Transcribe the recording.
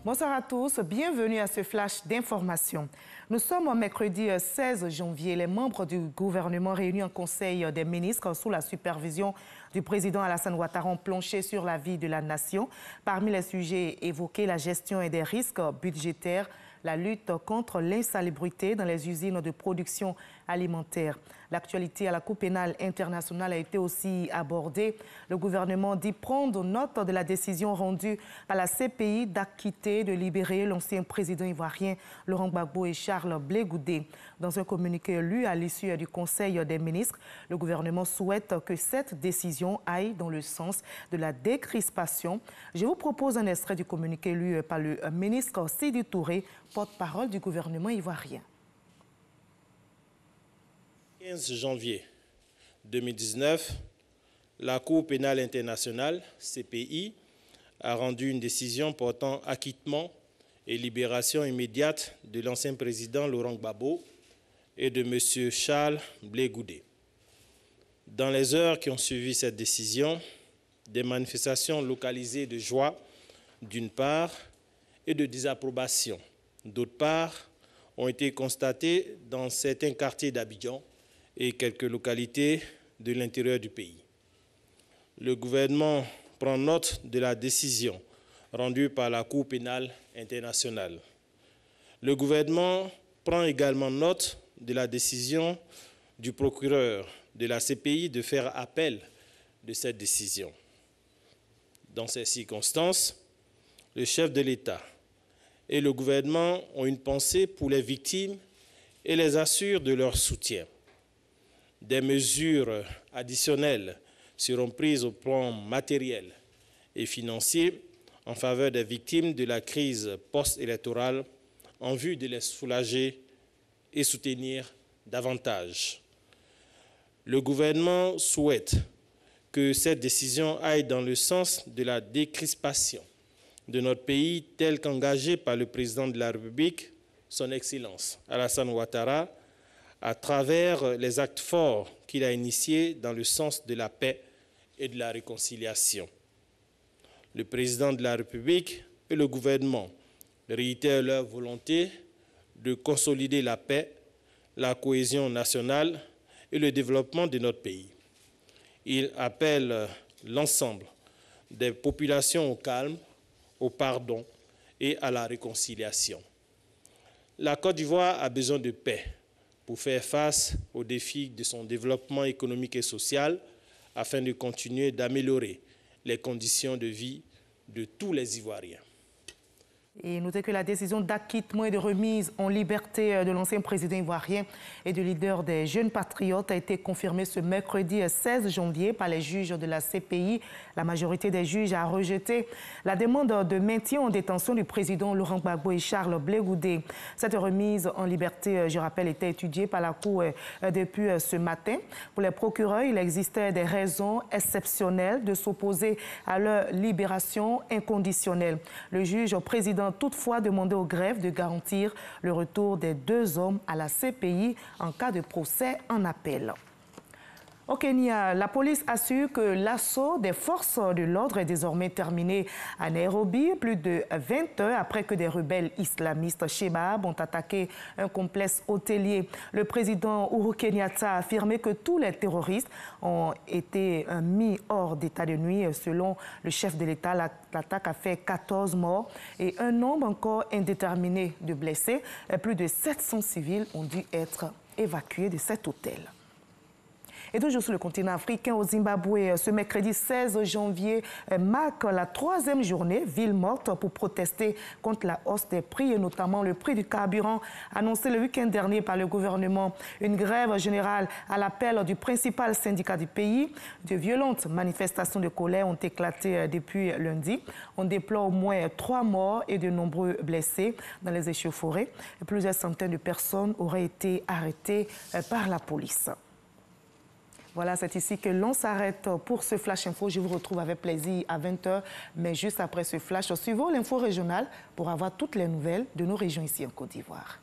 Bonsoir à tous, bienvenue à ce flash d'information. Nous sommes au mercredi 16 janvier. Les membres du gouvernement réunis en Conseil des ministres sous la supervision du président Alassane Ouattara ont planché sur la vie de la nation. Parmi les sujets évoqués, la gestion et des risques budgétaires, la lutte contre l'insalubrité dans les usines de production alimentaire. L'actualité à la Cour pénale internationale a été aussi abordée. Le gouvernement dit prendre note de la décision rendue par la CPI d'acquitter, de libérer l'ancien président ivoirien Laurent Gbagbo et Charles Blé Goudé. Dans un communiqué lu à l'issue du Conseil des ministres, le gouvernement souhaite que cette décision aille dans le sens de la décrispation. Je vous propose un extrait du communiqué lu par le ministre Sidi Touré, porte-parole du gouvernement ivoirien. 15 janvier 2019, la Cour pénale internationale, CPI, a rendu une décision portant acquittement et libération immédiate de l'ancien président Laurent Gbagbo et de M. Charles Blé Goudé. Dans les heures qui ont suivi cette décision, des manifestations localisées de joie, d'une part, et de désapprobation, d'autre part, ont été constatées dans certains quartiers d'Abidjan et quelques localités de l'intérieur du pays. Le gouvernement prend note de la décision rendue par la Cour pénale internationale. Le gouvernement prend également note de la décision du procureur de la CPI de faire appel de cette décision. Dans ces circonstances, le chef de l'État et le gouvernement ont une pensée pour les victimes et les assurent de leur soutien. Des mesures additionnelles seront prises au plan matériel et financier en faveur des victimes de la crise post-électorale en vue de les soulager et soutenir davantage. Le gouvernement souhaite que cette décision aille dans le sens de la décrispation de notre pays tel qu'engagé par le président de la République, son Excellence Alassane Ouattara, à travers les actes forts qu'il a initiés dans le sens de la paix et de la réconciliation. Le président de la République et le gouvernement réitèrent leur volonté de consolider la paix, la cohésion nationale et le développement de notre pays. Il appelle l'ensemble des populations au calme, au pardon et à la réconciliation. La Côte d'Ivoire a besoin de paix pour faire face aux défis de son développement économique et social afin de continuer d'améliorer les conditions de vie de tous les Ivoiriens. Et notez que la décision d'acquittement et de remise en liberté de l'ancien président ivoirien et du leader des jeunes patriotes a été confirmée ce mercredi 16 janvier par les juges de la CPI. La majorité des juges a rejeté la demande de maintien en détention du président Laurent Gbagbo et Charles Blé Goudé. Cette remise en liberté, je rappelle, était étudiée par la Cour depuis ce matin. Pour les procureurs, il existait des raisons exceptionnelles de s'opposer à leur libération inconditionnelle. Le juge président toutefois demandé au greffe de garantir le retour des deux hommes à la CPI en cas de procès en appel. Au Kenya, la police assure que l'assaut des forces de l'ordre est désormais terminé à Nairobi, plus de 20 heures après que des rebelles islamistes Shebab ont attaqué un complexe hôtelier. Le président Uhuru Kenyatta a affirmé que tous les terroristes ont été mis hors d'état de nuit. Selon le chef de l'État, l'attaque a fait 14 morts et un nombre encore indéterminé de blessés. Plus de 700 civils ont dû être évacués de cet hôtel. Et toujours sur le continent africain, au Zimbabwe, ce mercredi 16 janvier marque la 3e journée ville morte pour protester contre la hausse des prix et notamment le prix du carburant annoncé le week-end dernier par le gouvernement. Une grève générale à l'appel du principal syndicat du pays. De violentes manifestations de colère ont éclaté depuis lundi. On déplore au moins 3 morts et de nombreux blessés dans les échauffourées. Plusieurs centaines de personnes auraient été arrêtées par la police. Voilà, c'est ici que l'on s'arrête pour ce Flash Info. Je vous retrouve avec plaisir à 20 h, mais juste après ce Flash, suivons l'info régionale pour avoir toutes les nouvelles de nos régions ici en Côte d'Ivoire.